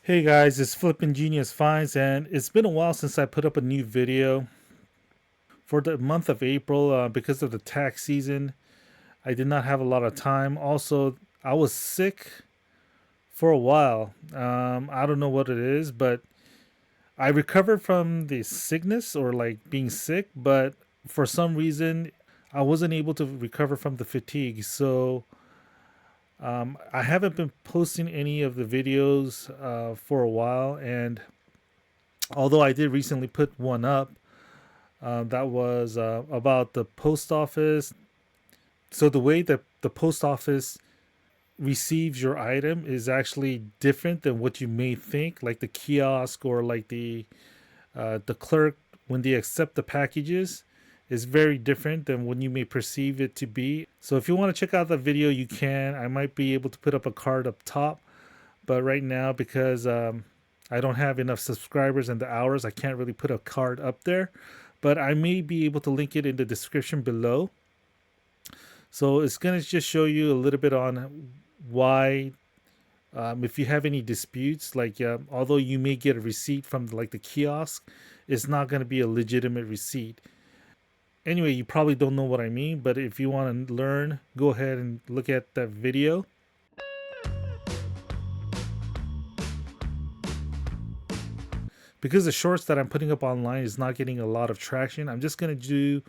Hey guys, it's Flippin' Genius Finds, and it's been a while since I put up a new video. For the month of April, because of the tax season, I did not have a lot of time. Also, I was sick for a while. I don't know what it is, but I recovered from the sickness or like being sick, but for some reason, I wasn't able to recover from the fatigue. So, I haven't been posting any of the videos for a while, and although I did recently put one up, that was about the post office. So the way that the post office receives your item is actually different than what you may think. Like the kiosk or like the clerk, when they accept the packages, is very different than when you may perceive it to be. So if you want to check out that video, you can. I might be able to put up a card up top, but right now because I don't have enough subscribers and the hours, I can't really put a card up there. But I may be able to link it in the description below. So it's gonna just show you a little bit on why, if you have any disputes, like although you may get a receipt from like the kiosk, it's not gonna be a legitimate receipt. Anyway, you probably don't know what I mean, but if you want to learn, go ahead and look at that video. Because the shorts that I'm putting up online is not getting a lot of traction, I'm just going to do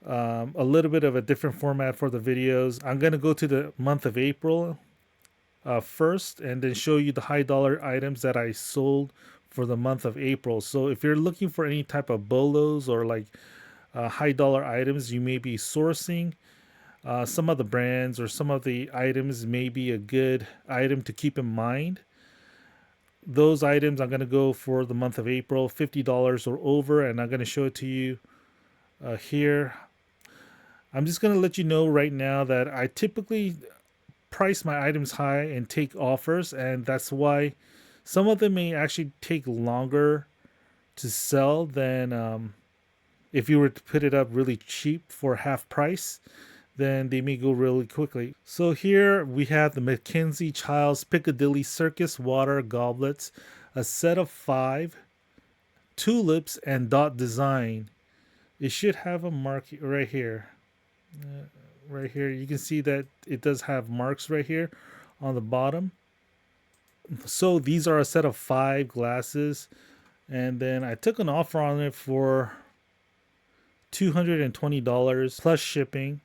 a little bit of a different format for the videos. I'm going to go to the month of April first and then show you the high dollar items that I sold for the month of April. So if you're looking for any type of bolos or like high dollar items you may be sourcing, some of the brands or some of the items may be a good item to keep in mind. Those items I'm going to go for the month of April, $50 or over, and I'm going to show it to you here. I'm just going to let you know right now that I typically price my items high and take offers, and that's why some of them may actually take longer to sell than if you were to put it up really cheap for half price. Then they may go really quickly. So here we have the Mackenzie-Childs Piccadilly Circus water goblets, a set of 5, tulips and dot design. It should have a mark right here. Right here, you can see that it does have marks right here on the bottom. So these are a set of 5 glasses, and then I took an offer on it for $220 plus shipping,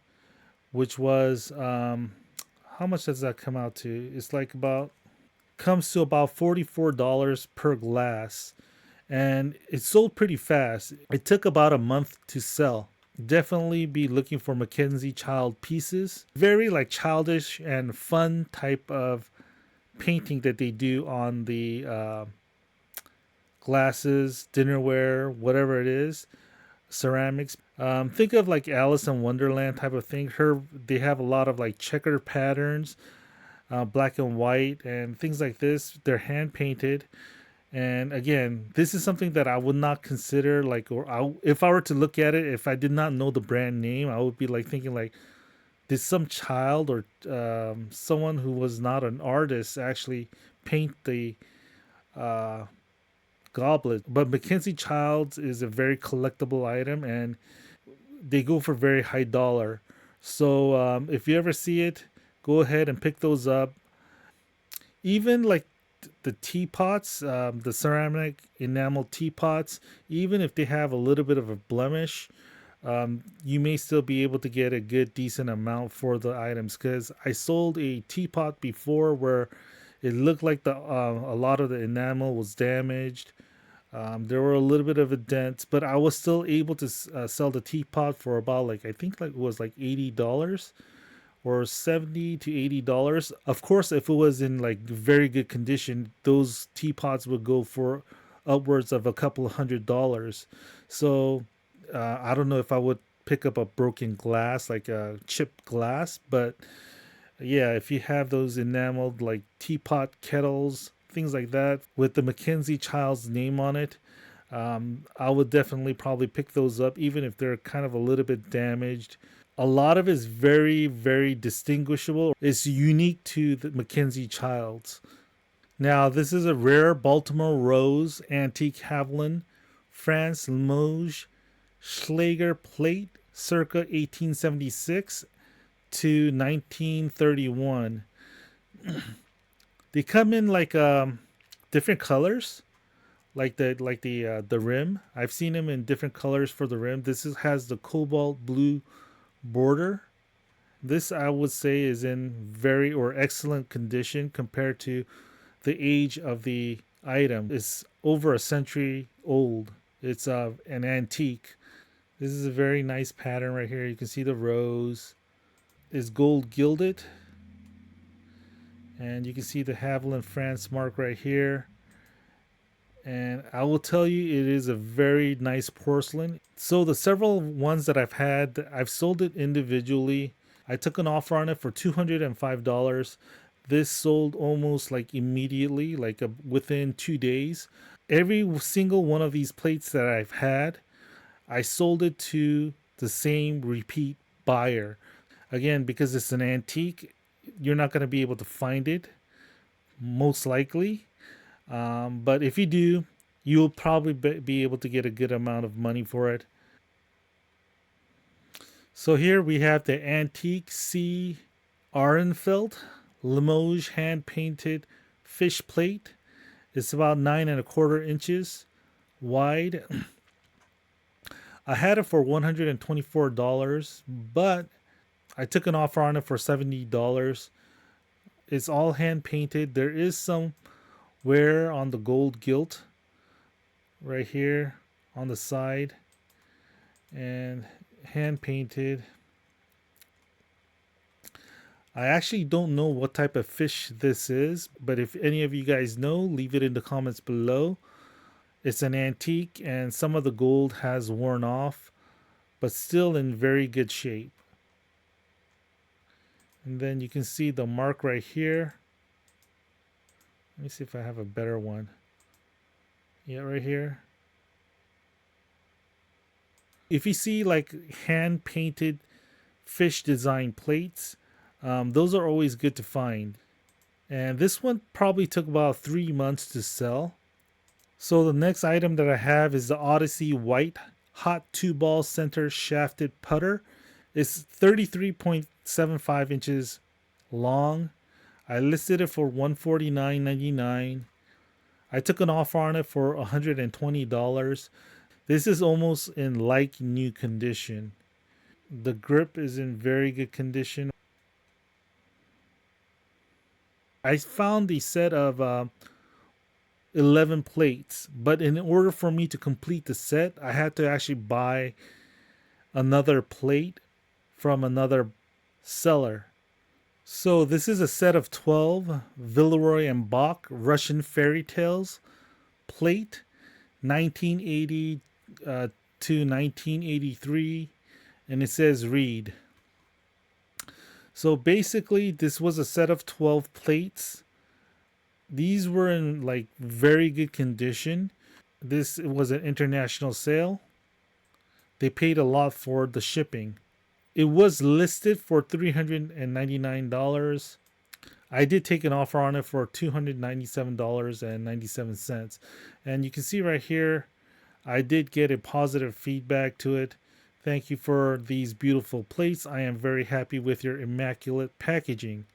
which was how much does that come out to? It's like about comes to about $44 per glass, and it sold pretty fast. It took about a month to sell. Definitely be looking for Mackenzie-Child pieces. Very like childish and fun type of painting that they do on the glasses, dinnerware, whatever it is, ceramics. Think of like Alice in Wonderland type of thing. They have a lot of like checker patterns, black and white, and things like this. They're hand painted, and again, this is something that I would not consider like, if I were to look at it, if I did not know the brand name, I would be like thinking like, did some child or someone who was not an artist actually paint the uh, goblet? But Mackenzie-Childs is a very collectible item, and they go for very high dollar. So if you ever see it, go ahead and pick those up. Even like the teapots, the ceramic enamel teapots, even if they have a little bit of a blemish, you may still be able to get a good decent amount for the items. Because I sold a teapot before where it looked like a lot of the enamel was damaged. There were a little bit of a dent, but I was still able to sell the teapot for about like, I think like it was like $80 or $70 to $80. Of course, if it was in like very good condition, those teapots would go for upwards of a couple of $100s. So I don't know if I would pick up a broken glass, like a chipped glass, but yeah, if you have those enameled like teapot kettles, things like that with the Mackenzie-Childs name on it, I would definitely probably pick those up, even if they're kind of a little bit damaged. A lot of it is very, very distinguishable. It's unique to the Mackenzie-Childs. Now, this is a rare Baltimore Rose antique Haviland, France, Limoges, SCHLEIGER plate, circa 1876 to 1931. They come in like different colors, like the rim. I've seen them in different colors for the rim. Has the cobalt blue border. This I would say is in very or excellent condition compared to the age of the item. It's over a century old. It's an antique. This is a very nice pattern right here. You can see the rose is gold gilded. And you can see the Haviland France mark right here. And I will tell you, it is a very nice porcelain. So the several ones that I've had, I've sold it individually. I took an offer on it for $205. This sold almost like immediately, like within 2 days. Every single one of these plates that I've had, I sold it to the same repeat buyer. Again, because it's an antique, you're not going to be able to find it, most likely. But if you do, you'll probably be able to get a good amount of money for it. So here we have the Antique C. Ahrenfeldt Limoges hand painted fish plate. It's about 9¼ inches wide. I had it for $124, but I took an offer on it for $70. It's all hand painted. There is some wear on the gold gilt right here on the side, and hand painted. I actually don't know what type of fish this is, but if any of you guys know, leave it in the comments below. It's an antique and some of the gold has worn off, but still in very good shape. And then you can see the mark right here. Let me see if I have a better one. Yeah, right here. If you see like hand painted fish design plates, those are always good to find. And this one probably took about 3 months to sell. So the next item that I have is the Odyssey White Hot 2-Ball Center Shafted Putter. It's 33.75 inches long. I listed it for $149.99. I took an offer on it for $120. This is almost in like new condition. The grip is in very good condition. I found a set of 11 plates, but in order for me to complete the set, I had to actually buy another plate from another seller. So this is a set of 12 Villeroy and Boch Russian Fairy Tales plate, 1980 to 1983, and it says read. So basically this was a set of 12 plates. These were in like very good condition. This was an international sale. They paid a lot for the shipping. It was listed for $399. I did take an offer on it for $297.97. And you can see right here, I did get a positive feedback to it. Thank you for these beautiful plates. I am very happy with your immaculate packaging.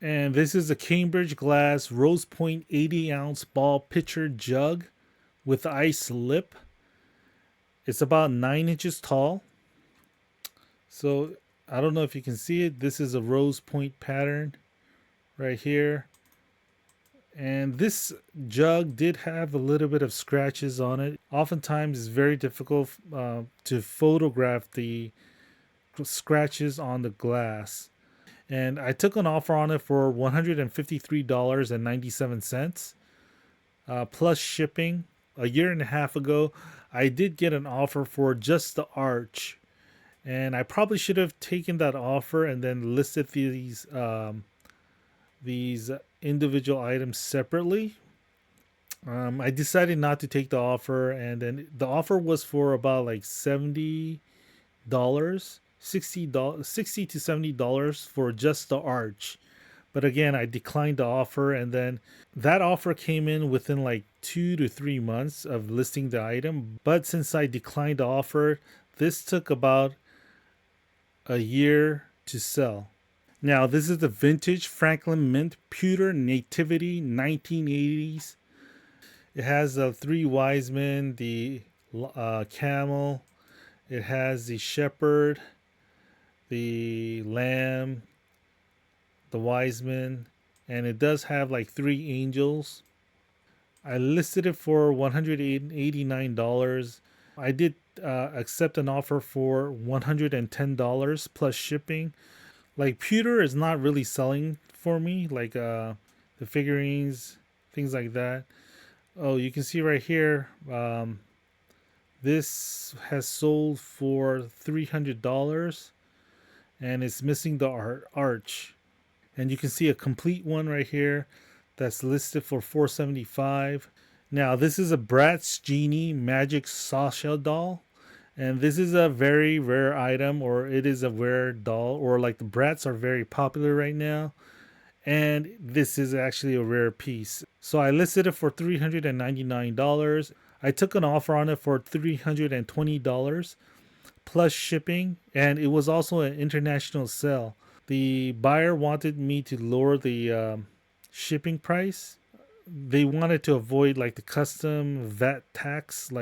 And this is a Cambridge glass Rose Point 80-ounce ball pitcher jug with ice lip. It's about 9 inches tall. So I don't know if you can see it. This is a rose point pattern right here. And this jug did have a little bit of scratches on it. Oftentimes it's very difficult to photograph the scratches on the glass. And I took an offer on it for $153.97 plus shipping. A year and a half ago, I did get an offer for just the arch. And I probably should have taken that offer and then listed these individual items separately. I decided not to take the offer, and then the offer was for about like $70, $60 to $70 for just the arch. But again, I declined the offer, and then that offer came in within like 2 to 3 months of listing the item. But since I declined the offer, this took about a year to sell. Now, this is the vintage Franklin Mint Pewter Nativity 1980s. It has the three wise men, the camel, it has the shepherd, the lamb, the wise men, and it does have like three angels. I listed it for $189. I did accept an offer for $110 plus shipping. Like pewter is not really selling for me, like the figurines, things like that. Oh, you can see right here, this has sold for $300 and it's missing the arch. And you can see a complete one right here that's listed for $475. Now, this is a Bratz Genie Magic Sasha doll. And this is a very rare item, or it is a rare doll, or like the Bratz are very popular right now. And this is actually a rare piece. So I listed it for $399. I took an offer on it for $320 plus shipping, and it was also an international sale. The buyer wanted me to lower the shipping price. They wanted to avoid like the custom VAT tax.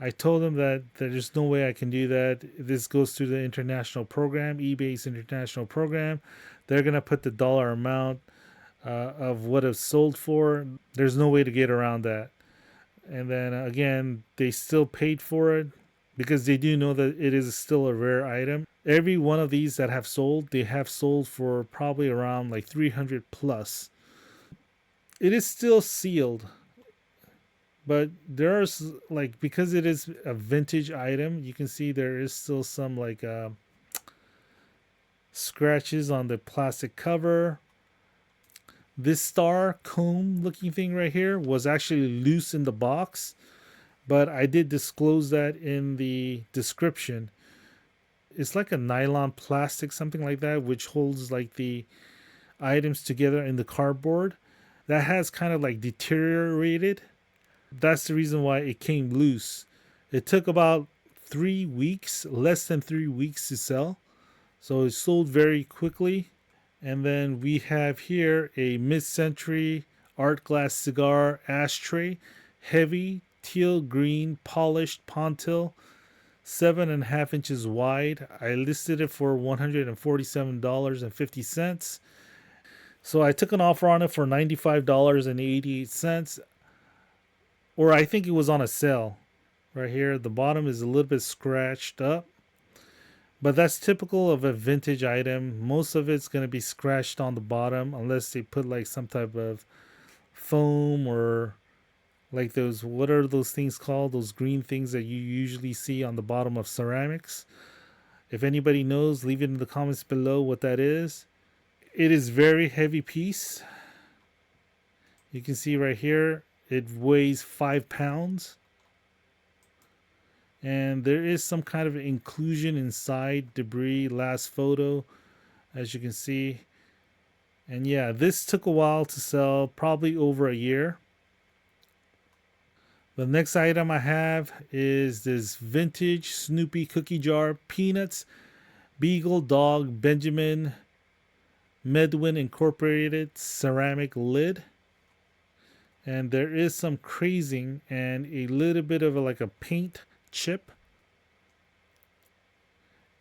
I told them that there's no way I can do that. This goes through the international program, eBay's international program. They're gonna put the dollar amount of what it's sold for. There's no way to get around that. And then again, they still paid for it because they do know that it is still a rare item. Every one of these that have sold, they have sold for probably around like 300 plus. It is still sealed, but there's like, because it is a vintage item, you can see there is still some like scratches on the plastic cover. This star comb looking thing right here was actually loose in the box, but I did disclose that in the description. It's like a nylon plastic, something like that, which holds like the items together in the cardboard. That has kind of like deteriorated. That's the reason why it came loose. It took about 3 weeks, less than 3 weeks to sell. So it sold very quickly. And then we have here a mid-century art glass cigar ashtray, heavy teal green polished Pontil, 7.5 inches wide. I listed it for $147.50. So I took an offer on it for $95.88, or I think it was on a sale. Right here, the bottom is a little bit scratched up, but that's typical of a vintage item. Most of it's going to be scratched on the bottom unless they put like some type of foam or like those, what are those things called? Those green things that you usually see on the bottom of ceramics. If anybody knows, leave it in the comments below what that is. It is very heavy piece. You can see right here, it weighs 5 pounds. And there is some kind of inclusion inside, debris, last photo, as you can see. And yeah, this took a while to sell, probably over a year. The next item I have is this vintage Snoopy cookie jar, peanuts, Beagle dog, Benjamin, Medwin Incorporated ceramic lid. And there is some crazing and a little bit of like a paint chip.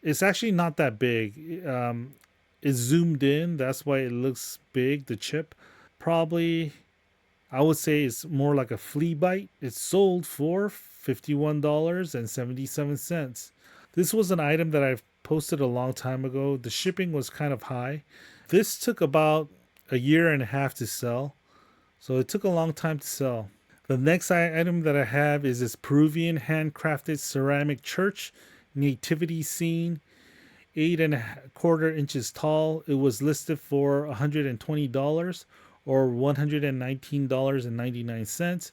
It's actually not that big. It's zoomed in, that's why it looks big, the chip. Probably, I would say it's more like a flea bite. It's sold for $51.77. This was an item that I've posted a long time ago. The shipping was kind of high. This took about a year and a half to sell, so it took a long time to sell. The next item that I have is this Peruvian handcrafted ceramic church nativity scene, 8.25 inches tall. It was listed for $120 or $119.99,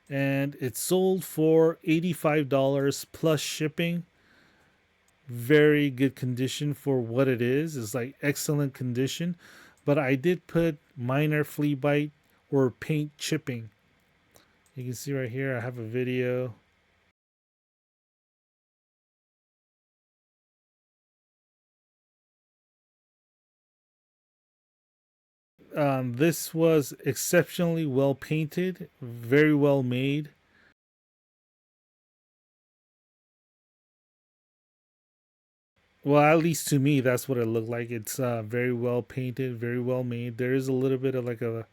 and it sold for $85 plus shipping. Very good condition for what it is. It's like excellent condition. but I did put minor flea bite or paint chipping. You can see right here, I have a video. This was exceptionally well painted, very well made. Well, at least to me, that's what it looked like. It's very well painted, very well made. There is a little bit of like a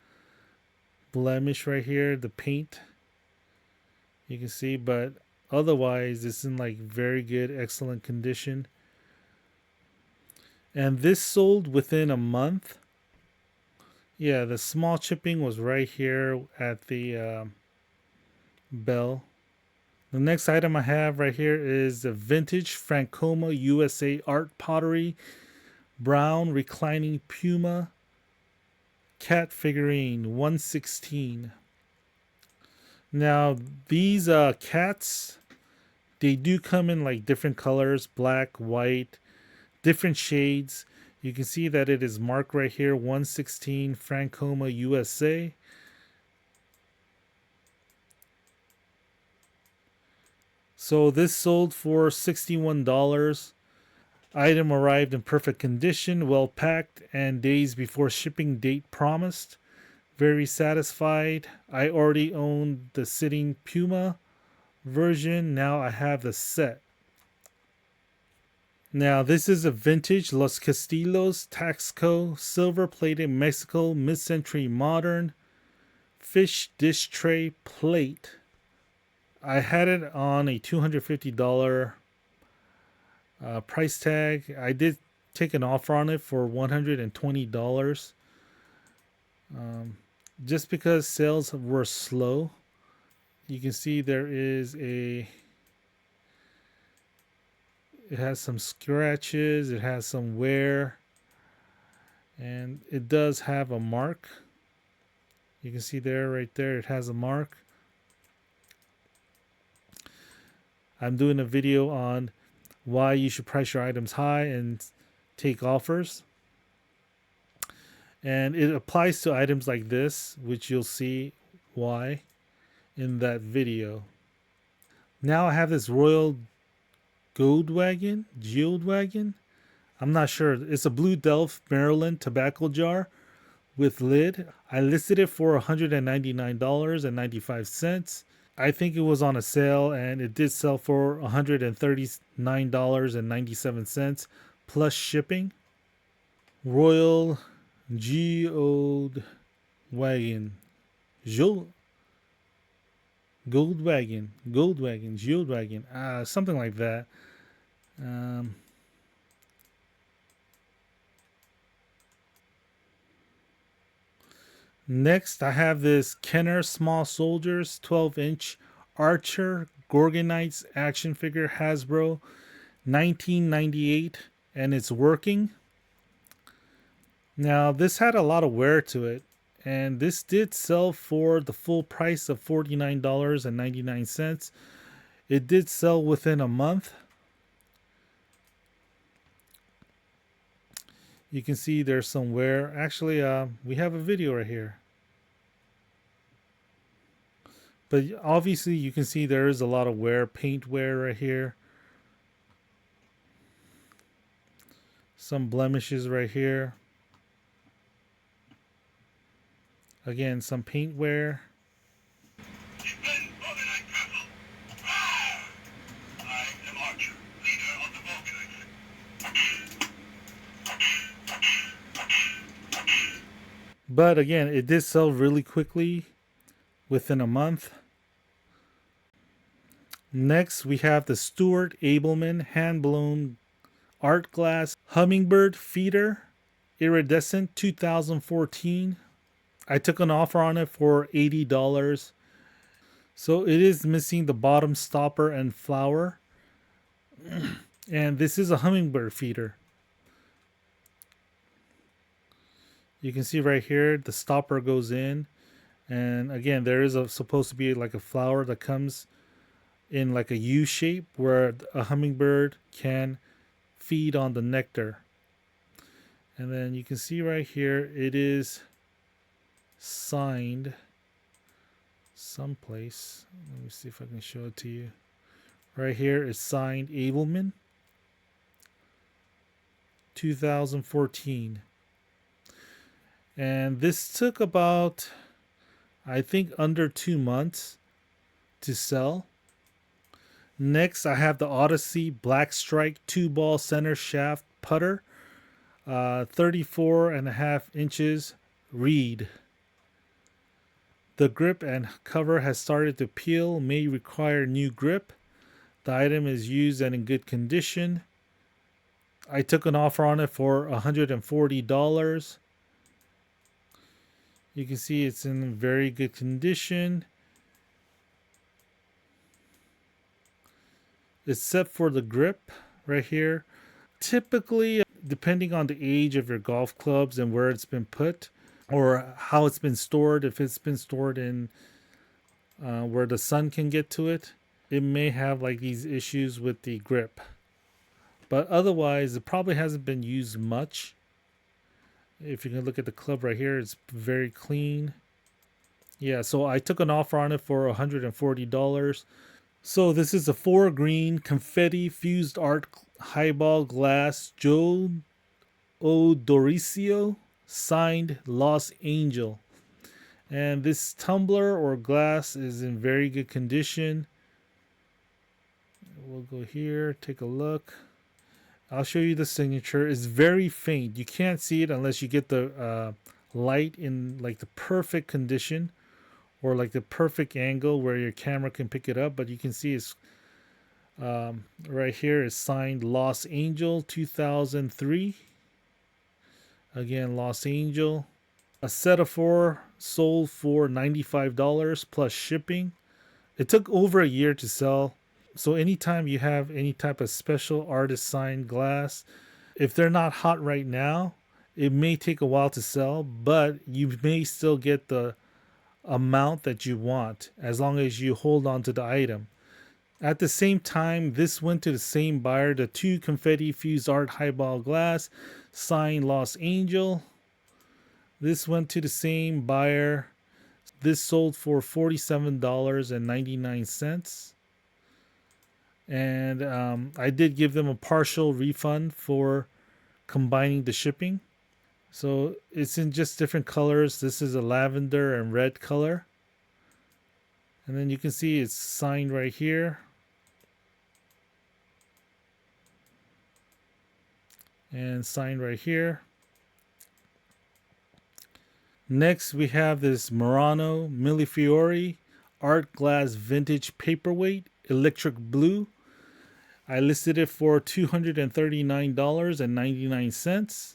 blemish right here, the paint you can see, but otherwise it's in like very good, excellent condition. And this sold within a month. Yeah, the small chipping was right here at the bell. The next item I have right here is the vintage Frankoma USA art pottery brown reclining puma cat figurine 116. Now these cats, they do come in like different colors, black, white, different shades. You can see that it is marked right here 116 Frankoma USA. So this sold for $61. Item arrived in perfect condition, well packed, and days before shipping date promised. Very satisfied. I already owned the sitting Puma version. Now I have the set. Now this is a vintage Los Castillos Taxco silver plated Mexico mid-century modern fish dish tray plate. I had it on a $250 price tag. I did take an offer on it for $120 just because sales were slow. You can see there is it has some scratches, it has some wear, and it does have a mark. You can see there, right there, it has a mark. I'm doing a video on why you should price your items high and take offers. And it applies to items like this, which you'll see why in that video. Now I have this Royal Goldwagon. I'm not sure. It's a Blue Delft Maryland tobacco jar with lid. I listed it for $199.95. I think it was on a sale and it did sell for $139.97 plus shipping. Royal Goldwagon. Goldwagon, something like that. Next, I have this Kenner Small Soldiers 12-inch Archer Gorgonites action figure Hasbro 1998, and it's working. Now, this had a lot of wear to it, and this did sell for the full price of $49.99. It did sell within a month. You can see there's some wear. Actually, we have a video right here. But obviously, you can see there is a lot of wear, paint wear right here. Some blemishes right here. Again, some paint wear. But again, it did sell really quickly within a month. Next, we have the Stuart Abelman hand-blown art glass hummingbird feeder iridescent 2014. I took an offer on it for $80. So it is missing the bottom stopper and flower. And this is a hummingbird feeder. You can see right here the stopper goes in, and again there is supposed to be like a flower that comes in like a U shape where a hummingbird can feed on the nectar. And then you can see right here, it is signed someplace. Let me see if I can show it to you. Right here is signed Abelman 2014. And this took about, I think, under 2 months to sell. Next, I have the Odyssey Backstryke 2-ball center shaft putter, 34.5 inches reed. The grip and cover has started to peel, may require new grip. The item is used and in good condition. I took an offer on it for $140. You can see it's in very good condition. Except for the grip right here. Typically, depending on the age of your golf clubs and where it's been put or how it's been stored, if it's been stored in where the sun can get to it, it may have like these issues with the grip. But otherwise, it probably hasn't been used much. If you can look at the club right here, it's very clean. Yeah, so I took an offer on it for $140. So this is a 4-green confetti fused art highball glass Joe Odoricio signed Los Angel. And this tumbler or glass is in very good condition. We'll go here, take a look. I'll show you the signature. It's very faint. You can't see it unless you get the light in like the perfect condition or like the perfect angle where your camera can pick it up. But you can see it's right here. It's signed Los Angel 2003. Again, Los Angel. A set of 4 sold for $95 plus shipping. It took over a year to sell. So anytime you have any type of special artist signed glass, if they're not hot right now, it may take a while to sell, but you may still get the amount that you want as long as you hold on to the item. At the same time, this went to the same buyer, the 2 confetti fused art highball glass, signed Los Angel. This went to the same buyer. This sold for $47.99. And I did give them a partial refund for combining the shipping. So it's in just different colors. This is a lavender and red color. And then you can see it's signed right here. And signed right here. Next we have this Murano Millefiori Art Glass Vintage Paperweight Electric Blue. I listed it for $239.99.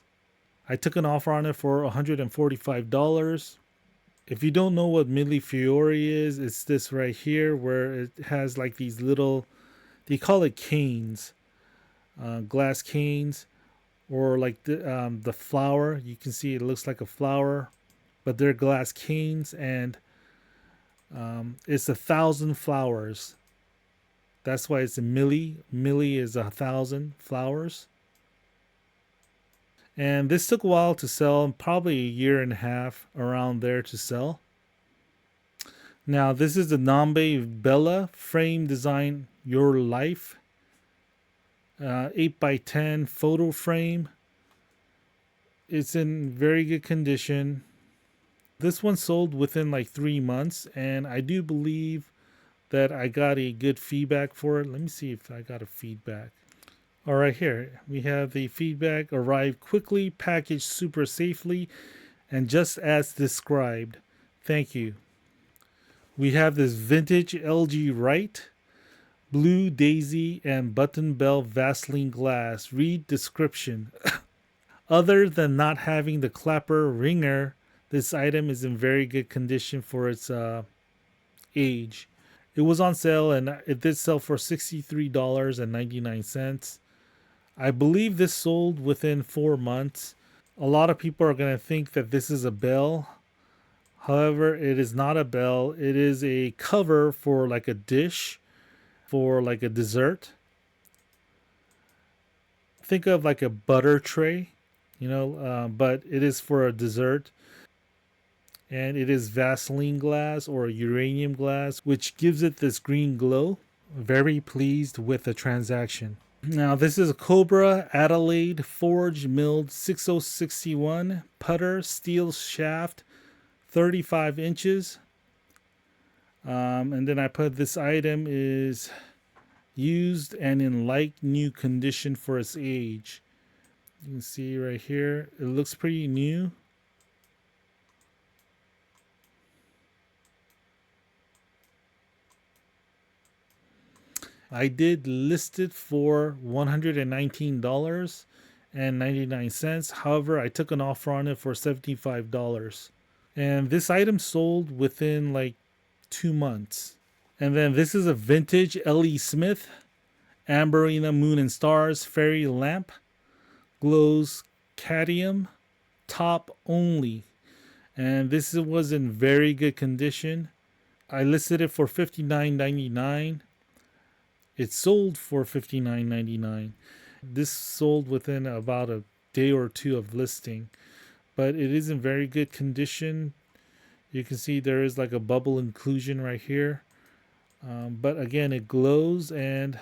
I took an offer on it for $145. If you don't know what Millefiori is, it's this right here where it has like these little, they call it canes, glass canes, or like the flower. You can see it looks like a flower, but they're glass canes, and it's 1,000 flowers. That's why it's a milli. Milli is 1,000 flowers. And this took a while to sell, probably a year and a half around there to sell. Now this is the Nambe Bella Frame Design Your Life 8x10 photo frame. It's in very good condition. This one sold within like 3 months, and I do believe that I got a good feedback for it. Let me see if I got a feedback. All right, here we have the feedback. Arrived quickly, packaged super safely, and just as described. Thank you. We have this vintage LG Wright, blue daisy and button bell Vaseline glass. Read description. Other than not having the clapper ringer, this item is in very good condition for its age. It was on sale and it did sell for $63.99. I believe this sold within 4 months. A lot of people are going to think that this is a bell. However, it is not a bell. It is a cover for like a dish, for like a dessert. Think of like a butter tray. but it is for a dessert. And it is Vaseline glass or uranium glass, which gives it this green glow. Very pleased with the transaction. Now, this is a Cobra Adelaide Forge Milled 6061 putter steel shaft, 35 inches. And then I put this item is used and in like new condition for its age. You can see right here, it looks pretty new. I did list it for $119.99. However, I took an offer on it for $75. And this item sold within like 2 months. And then this is a vintage L.E. Smith Amberina Moon and Stars Fairy Lamp. Glows cadmium, top only. And this was in very good condition. I listed it for $59.99. It sold for $59.99. This sold within about a day or two of listing, but it is in very good condition. You can see there is like a bubble inclusion right here. But again, it glows, and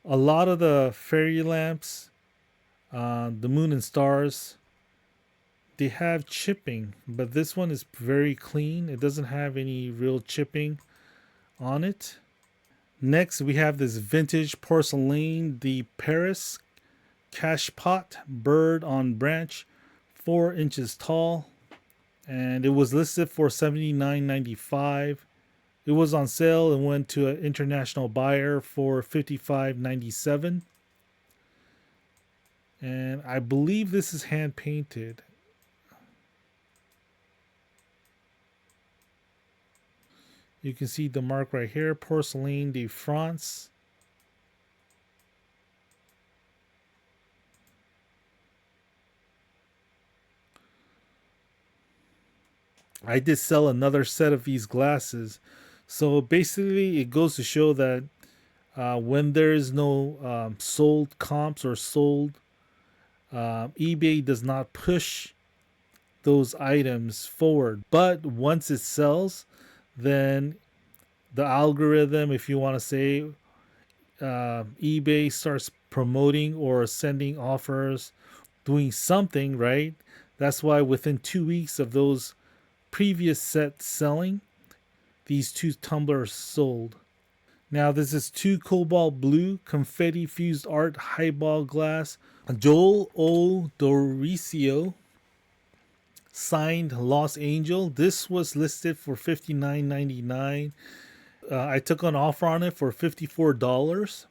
a lot of the fairy lamps, the moon and stars, they have chipping, but this one is very clean. It doesn't have any real chipping on it. Next, we have this vintage porcelain de Paris cash pot bird on branch, 4 inches tall, and it was listed for $79.95. It was on sale and went to an international buyer for $55.97. And I believe this is hand painted. You can see the mark right here, Porcelain de France. I did sell another set of these glasses. So basically, it goes to show that when there is no sold comps or sold, eBay does not push those items forward. But once it sells, then the algorithm, if you want to say, eBay starts promoting or sending offers, doing something, right? That's why within 2 weeks of those previous sets selling, these 2 tumblers sold. Now this is 2 cobalt blue confetti fused art highball glass, Joel O. Doricio signed Los Angel. This was listed for $59.99. I took an offer on it for $54.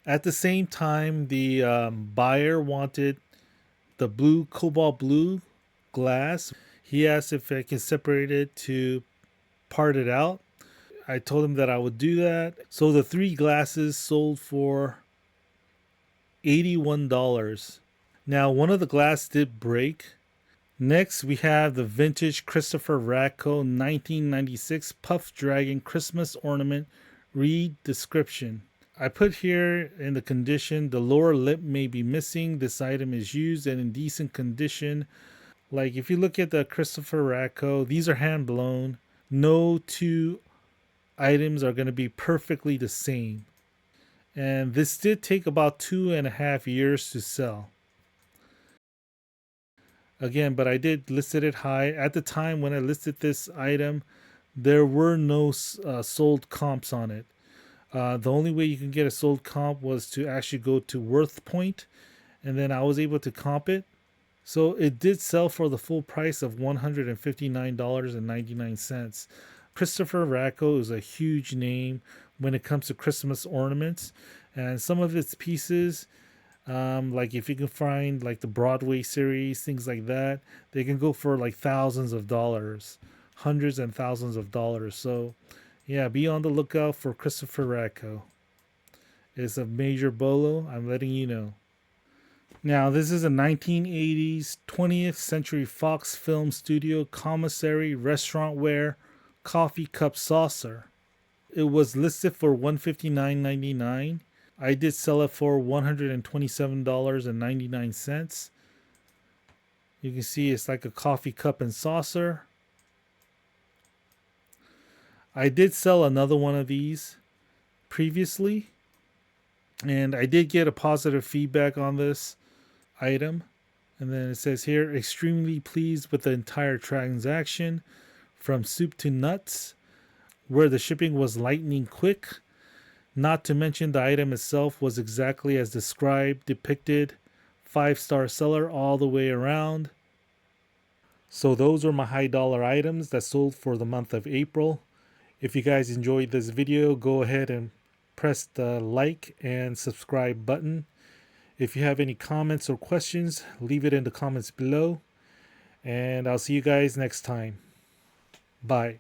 At the same time, the buyer wanted the blue cobalt blue glass. He asked if I can separate it to part it out. I told him that I would do that. So the 3 glasses sold for $81. Now, one of the glass did break. Next, we have the vintage Christopher Radko 1996 Puff Dragon Christmas ornament. Read description. I put here in the condition, the lower lip may be missing. This item is used and in decent condition. Like if you look at the Christopher Radko, these are hand blown. No 2 items are going to be perfectly the same. And this did take about 2.5 years to sell. Again, but I did listed it high. At the time when I listed this item, there were no sold comps on it. The only way you can get a sold comp was to actually go to Worth Point, and then I was able to comp it. So it did sell for the full price of $159.99. Christopher Radko is a huge name when it comes to Christmas ornaments, and some of its pieces, like if you can find like the Broadway series, things like that, they can go for like thousands of dollars, hundreds and thousands of dollars. So yeah, be on the lookout for Christopher Radko. It's a major bolo, I'm letting you know. Now, this is a 1980s 20th Century Fox Film Studio commissary restaurantware coffee cup saucer. It was listed for $159.99. I did sell it for $127.99. You can see it's like a coffee cup and saucer. I did sell another one of these previously, and I did get a positive feedback on this item. And then it says here, extremely pleased with the entire transaction from soup to nuts, where the shipping was lightning quick. Not to mention the item itself was exactly as described, depicted. 5-star seller all the way around. So those were my high dollar items that sold for the month of April. If you guys enjoyed this video, go ahead and press the like and subscribe button. If you have any comments or questions, leave it in the comments below. And I'll see you guys next time. Bye.